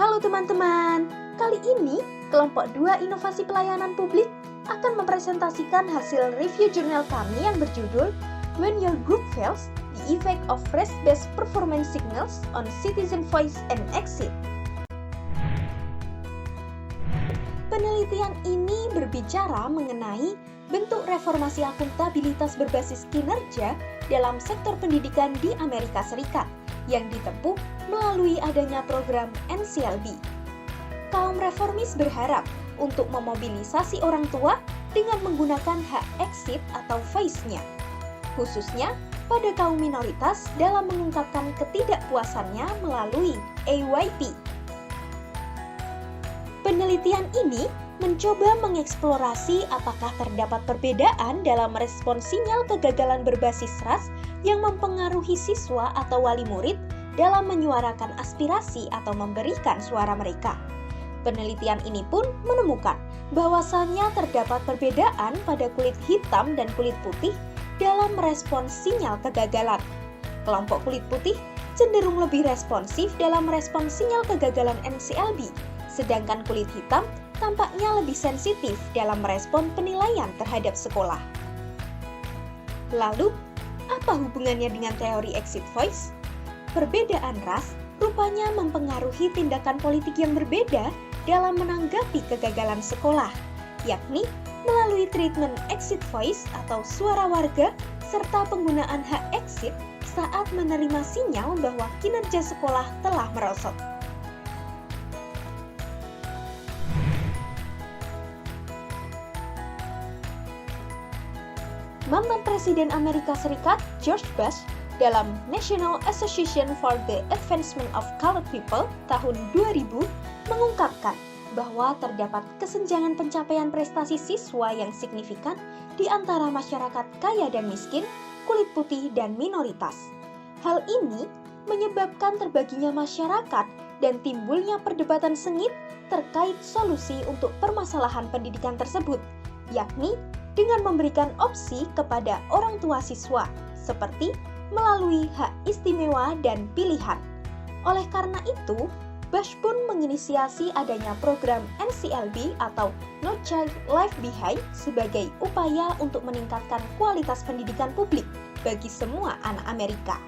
Halo teman-teman, kali ini kelompok 2 inovasi pelayanan publik akan mempresentasikan hasil review jurnal kami yang berjudul When Your Group Fails, The Effect of Race-Based Performance Signals on Citizen Voice and Exit. Penelitian ini berbicara mengenai bentuk reformasi akuntabilitas berbasis kinerja dalam sektor pendidikan di Amerika Serikat yang ditempuh melalui adanya program NCLB. Kaum reformis berharap untuk memobilisasi orang tua dengan menggunakan hak exit atau voice-nya, khususnya pada kaum minoritas dalam mengungkapkan ketidakpuasannya melalui AYP. Penelitian ini mencoba mengeksplorasi apakah terdapat perbedaan dalam respon sinyal kegagalan berbasis ras yang mempengaruhi siswa atau wali murid dalam menyuarakan aspirasi atau memberikan suara mereka. Penelitian ini pun menemukan bahwasannya terdapat perbedaan pada kulit hitam dan kulit putih dalam merespons sinyal kegagalan. Kelompok kulit putih cenderung lebih responsif dalam merespons sinyal kegagalan NCLB, sedangkan kulit hitam tampaknya lebih sensitif dalam merespon penilaian terhadap sekolah. Lalu, apa hubungannya dengan teori exit voice? Perbedaan ras rupanya mempengaruhi tindakan politik yang berbeda dalam menanggapi kegagalan sekolah, yakni melalui treatment exit voice atau suara warga serta penggunaan hak exit saat menerima sinyal bahwa kinerja sekolah telah merosot. Mantan Presiden Amerika Serikat George Bush dalam National Association for the Advancement of Colored People tahun 2000 mengungkapkan bahwa terdapat kesenjangan pencapaian prestasi siswa yang signifikan di antara masyarakat kaya dan miskin, kulit putih dan minoritas. Hal ini menyebabkan terbaginya masyarakat dan timbulnya perdebatan sengit terkait solusi untuk permasalahan pendidikan tersebut, yakni dengan memberikan opsi kepada orang tua siswa, seperti melalui hak istimewa dan pilihan. Oleh karena itu, Bush pun menginisiasi adanya program NCLB atau No Child Left Behind sebagai upaya untuk meningkatkan kualitas pendidikan publik bagi semua anak Amerika.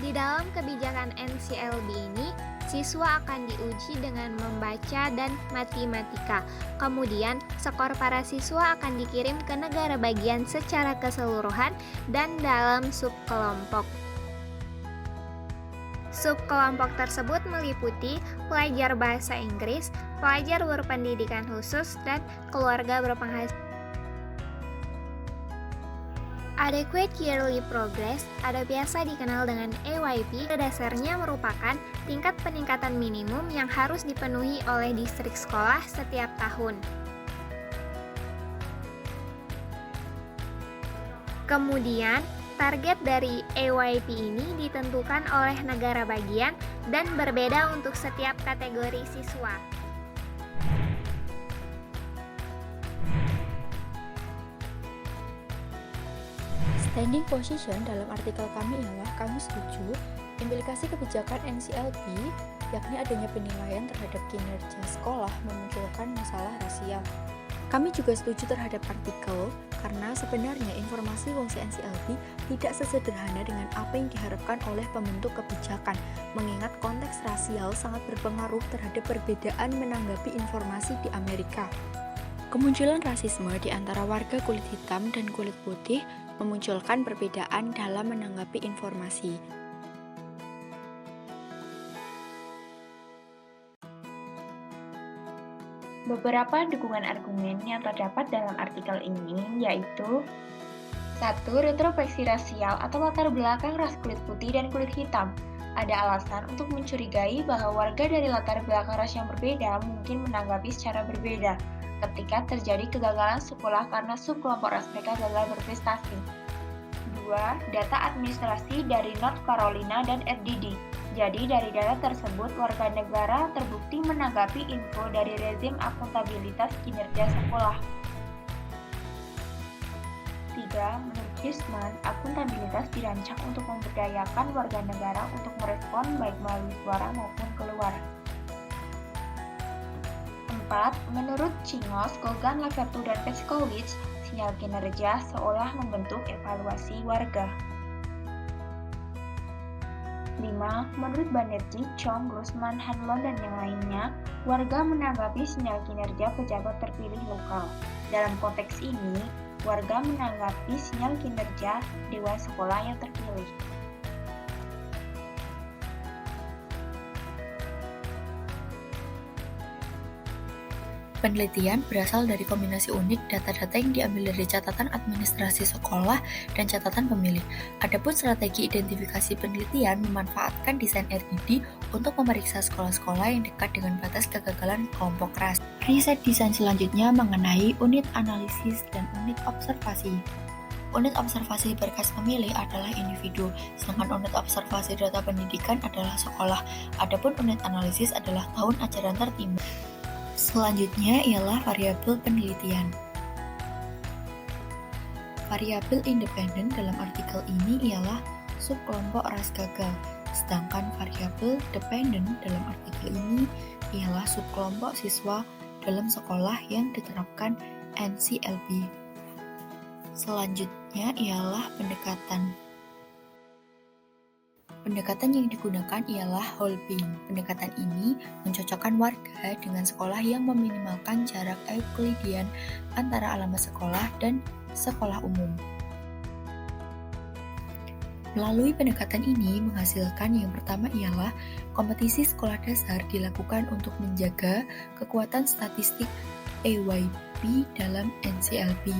Di dalam kebijakan NCLB ini, siswa akan diuji dengan membaca dan matematika. Kemudian, skor para siswa akan dikirim ke negara bagian secara keseluruhan dan dalam subkelompok. Subkelompok tersebut meliputi pelajar bahasa Inggris, pelajar berpendidikan khusus, dan keluarga berpenghasilan. Adequate Yearly Progress atau biasa dikenal dengan AYP pada dasarnya merupakan tingkat peningkatan minimum yang harus dipenuhi oleh distrik sekolah setiap tahun. Kemudian, target dari AYP ini ditentukan oleh negara bagian dan berbeda untuk setiap kategori siswa. Standing position dalam artikel kami ialah kami setuju implikasi kebijakan NCLB, yakni adanya penilaian terhadap kinerja sekolah memunculkan masalah rasial. Kami juga setuju terhadap artikel karena sebenarnya informasi fungsi NCLB tidak sesederhana dengan apa yang diharapkan oleh pembentuk kebijakan, mengingat konteks rasial sangat berpengaruh terhadap perbedaan menanggapi informasi di Amerika. Kemunculan rasisme di antara warga kulit hitam dan kulit putih memunculkan perbedaan dalam menanggapi informasi. Beberapa dukungan argumen yang terdapat dalam artikel ini yaitu 1. Retrospeksi rasial atau latar belakang ras kulit putih dan kulit hitam. Ada alasan untuk mencurigai bahwa warga dari latar belakang ras yang berbeda mungkin menanggapi secara berbeda ketika terjadi kegagalan sekolah karena subkelompok ras mereka gagal berprestasi. 2. Data administrasi dari North Carolina dan FDD. Jadi dari data tersebut, warga negara terbukti menanggapi info dari rezim akuntabilitas kinerja sekolah. 3. ketiga, menurut Hirschman, akuntabilitas dirancang untuk memberdayakan warga negara untuk merespon baik melalui suara maupun keluar. 4. Menurut Chingos, Kogan, Lavertu, dan Peskowitz, sinyal kinerja seolah membentuk evaluasi warga. 5. Menurut Banerjee, Chong, Grossman, Hanlon, dan yang lainnya, warga menanggapi sinyal kinerja pejabat terpilih lokal. Dalam konteks ini, warga menanggapi sinyal kinerja dewan sekolah yang terpilih. Penelitian berasal dari kombinasi unik data-data yang diambil dari catatan administrasi sekolah dan catatan pemilih. Adapun strategi identifikasi penelitian memanfaatkan desain RID untuk memeriksa sekolah-sekolah yang dekat dengan batas kegagalan kelompok ras. Riset desain selanjutnya mengenai unit analisis dan unit observasi. Unit observasi berkas pemilih adalah individu, sedangkan unit observasi data pendidikan adalah sekolah. Adapun unit analisis adalah tahun ajaran tertimbang. Selanjutnya ialah variabel penelitian. Variabel independen dalam artikel ini ialah subkelompok ras gagal, sedangkan variabel dependen dalam artikel ini ialah subkelompok siswa dalam sekolah yang diterapkan NCLB. Selanjutnya ialah pendekatan. Pendekatan yang digunakan ialah whole being. Pendekatan ini mencocokkan warga dengan sekolah yang meminimalkan jarak Euklidian antara alamat sekolah dan sekolah umum. Melalui pendekatan ini menghasilkan yang pertama ialah kompetisi sekolah dasar dilakukan untuk menjaga kekuatan statistik EYP dalam NCLB.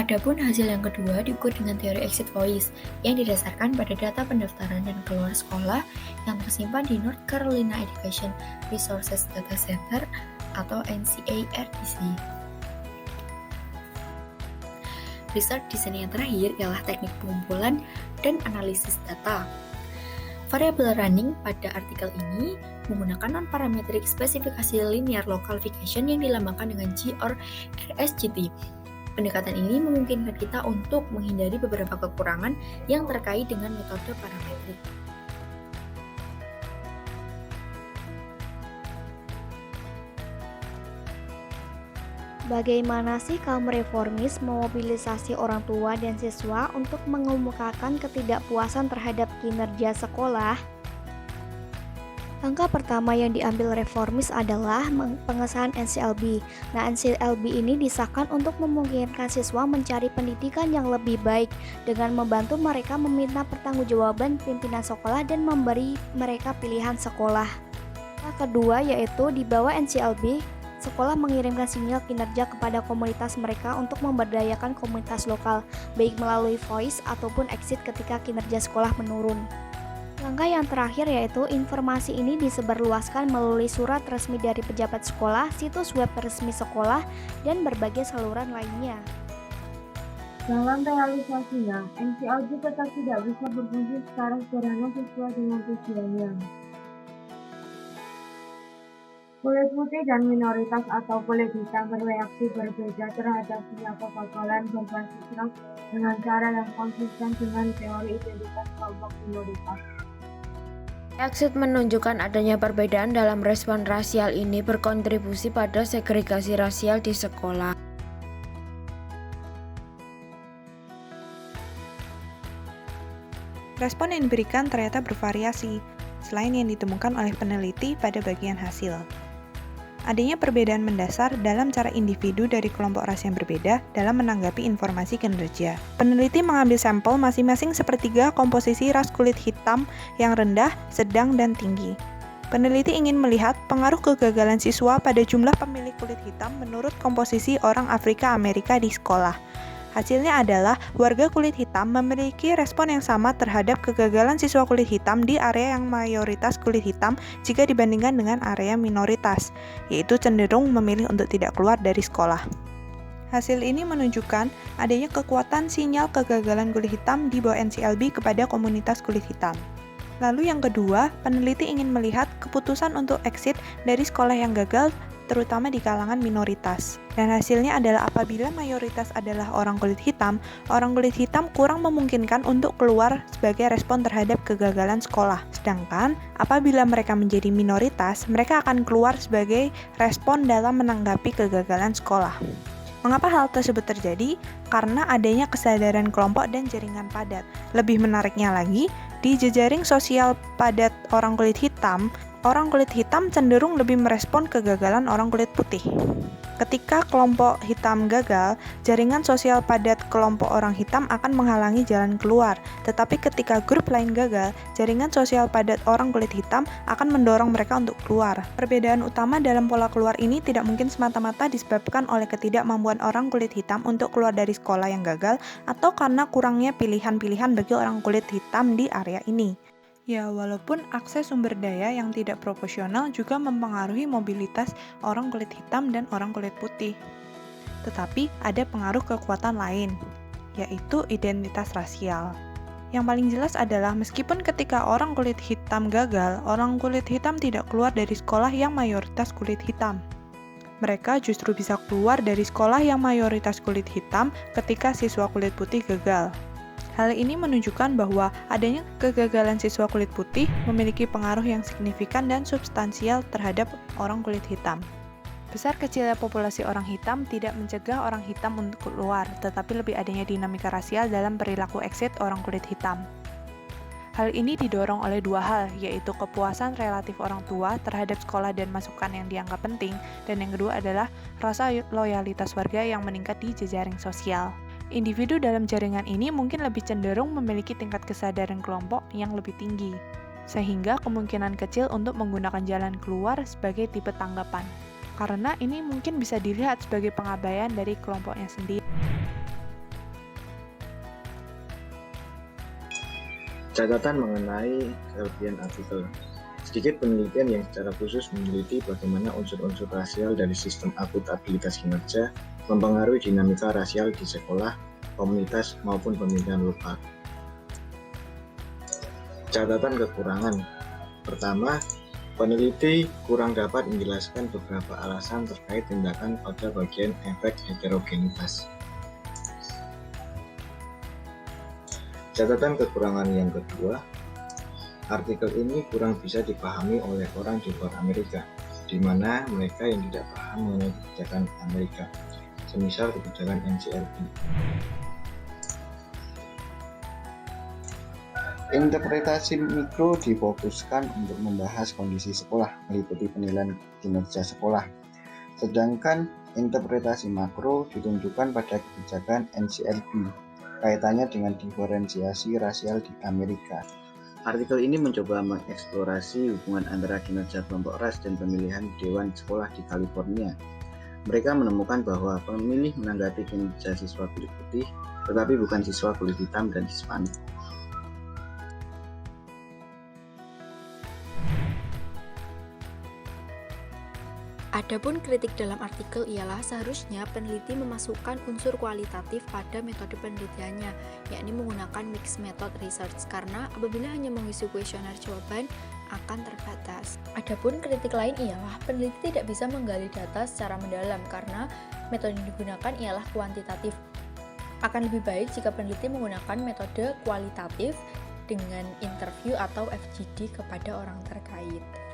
Adapun hasil yang kedua diukur dengan teori exit voice yang didasarkan pada data pendaftaran dan keluar sekolah yang tersimpan di North Carolina Education Resources Data Center atau NCARDC. Research design yang terakhir ialah teknik pengumpulan dan analisis data. Variable running pada artikel ini menggunakan non-parametric spesifikasi linear localification yang dilambangkan dengan G or RSGT. Pendekatan ini memungkinkan kita untuk menghindari beberapa kekurangan yang terkait dengan metode parametrik. Bagaimana sih kaum reformis memobilisasi orang tua dan siswa untuk mengemukakan ketidakpuasan terhadap kinerja sekolah? Langkah pertama yang diambil reformis adalah pengesahan NCLB. Nah, NCLB ini disahkan untuk memungkinkan siswa mencari pendidikan yang lebih baik dengan membantu mereka meminta pertanggungjawaban pimpinan sekolah dan memberi mereka pilihan sekolah. Langkah kedua yaitu di bawah NCLB, sekolah mengirimkan sinyal kinerja kepada komunitas mereka untuk memberdayakan komunitas lokal, baik melalui voice ataupun exit ketika kinerja sekolah menurun. Langkah yang terakhir yaitu informasi ini disebarluaskan melalui surat resmi dari pejabat sekolah, situs web resmi sekolah, dan berbagai saluran lainnya. Dalam realisasinya, NCLB tetap tidak bisa berfungsi secara sederhana sesuai dengan tujuannya. Kulit putih dan minoritas atau kulit hitam bereaksi berbeda terhadap sinyal kegagalan berbasis ras dengan cara yang konsisten dengan teori identitas kelompok minoritas. Exit menunjukkan adanya perbedaan dalam respon rasial ini berkontribusi pada segregasi rasial di sekolah. Respon yang diberikan ternyata bervariasi, selain yang ditemukan oleh peneliti pada bagian hasil. Adanya perbedaan mendasar dalam cara individu dari kelompok ras yang berbeda dalam menanggapi informasi kinerja. Peneliti mengambil sampel masing-masing sepertiga komposisi ras kulit hitam yang rendah, sedang, dan tinggi. Peneliti ingin melihat pengaruh kegagalan siswa pada jumlah pemilih kulit hitam menurut komposisi orang Afrika Amerika di sekolah. Hasilnya adalah warga kulit hitam memiliki respon yang sama terhadap kegagalan siswa kulit hitam di area yang mayoritas kulit hitam jika dibandingkan dengan area minoritas, yaitu cenderung memilih untuk tidak keluar dari sekolah. Hasil ini menunjukkan adanya kekuatan sinyal kegagalan kulit hitam di bawah NCLB kepada komunitas kulit hitam. Lalu yang kedua, peneliti ingin melihat keputusan untuk exit dari sekolah yang gagal terutama di kalangan minoritas. Dan hasilnya adalah apabila mayoritas adalah orang kulit hitam kurang memungkinkan untuk keluar sebagai respon terhadap kegagalan sekolah. Sedangkan apabila mereka menjadi minoritas, mereka akan keluar sebagai respon dalam menanggapi kegagalan sekolah. Mengapa hal tersebut terjadi? Karena adanya kesadaran kelompok dan jaringan padat. Lebih menariknya lagi, di jejaring sosial padat orang kulit hitam cenderung lebih merespon kegagalan orang kulit putih. Ketika kelompok hitam gagal, jaringan sosial padat kelompok orang hitam akan menghalangi jalan keluar. Tetapi ketika grup lain gagal, jaringan sosial padat orang kulit hitam akan mendorong mereka untuk keluar. Perbedaan utama dalam pola keluar ini tidak mungkin semata-mata disebabkan oleh ketidakmampuan orang kulit hitam untuk keluar dari sekolah yang gagal atau karena kurangnya pilihan-pilihan bagi orang kulit hitam di area ini. Ya, walaupun akses sumber daya yang tidak proporsional juga mempengaruhi mobilitas orang kulit hitam dan orang kulit putih. Tetapi ada pengaruh kekuatan lain, yaitu identitas rasial. Yang paling jelas adalah meskipun ketika orang kulit hitam gagal, orang kulit hitam tidak keluar dari sekolah yang mayoritas kulit hitam. Mereka justru bisa keluar dari sekolah yang mayoritas kulit hitam ketika siswa kulit putih gagal. Hal ini menunjukkan bahwa adanya kegagalan siswa kulit putih memiliki pengaruh yang signifikan dan substansial terhadap orang kulit hitam. Besar kecilnya populasi orang hitam tidak mencegah orang hitam untuk keluar, tetapi lebih adanya dinamika rasial dalam perilaku exit orang kulit hitam. Hal ini didorong oleh dua hal, yaitu kepuasan relatif orang tua terhadap sekolah dan masukan yang dianggap penting, dan yang kedua adalah rasa loyalitas warga yang meningkat di jejaring sosial. Individu dalam jaringan ini mungkin lebih cenderung memiliki tingkat kesadaran kelompok yang lebih tinggi, sehingga kemungkinan kecil untuk menggunakan jalan keluar sebagai tipe tanggapan. Karena ini mungkin bisa dilihat sebagai pengabaian dari kelompoknya sendiri. Catatan mengenai kelebihan artikel. Sedikit penelitian yang secara khusus meneliti bagaimana unsur-unsur rasial dari sistem akuntabilitas kinerja mempengaruhi dinamika rasial di sekolah, komunitas, maupun pemerintahan lokal. Catatan kekurangan. Pertama, peneliti kurang dapat menjelaskan beberapa alasan terkait tindakan pada bagian efek heterogenitas. Catatan kekurangan yang kedua, artikel ini kurang bisa dipahami oleh orang di luar Amerika, di mana mereka yang tidak paham mengenai kebijakan Amerika, semisal kebijakan NCLB. Interpretasi mikro difokuskan untuk membahas kondisi sekolah, meliputi penilaian kinerja sekolah. Sedangkan interpretasi makro ditunjukkan pada kebijakan NCLB, kaitannya dengan diferensiasi rasial di Amerika. Artikel ini mencoba mengeksplorasi hubungan antara kinerja kelompok ras dan pemilihan dewan sekolah di California. Mereka menemukan bahwa pemilih menanggapi kinerja siswa kulit putih, tetapi bukan siswa kulit hitam dan Hispanik. Adapun kritik dalam artikel ialah seharusnya peneliti memasukkan unsur kualitatif pada metode penelitiannya, yakni menggunakan mixed method research, karena apabila hanya mengisi kuesioner jawaban akan terbatas. Adapun kritik lain ialah peneliti tidak bisa menggali data secara mendalam karena metode yang digunakan ialah kuantitatif. Akan lebih baik jika peneliti menggunakan metode kualitatif dengan interview atau FGD kepada orang terkait.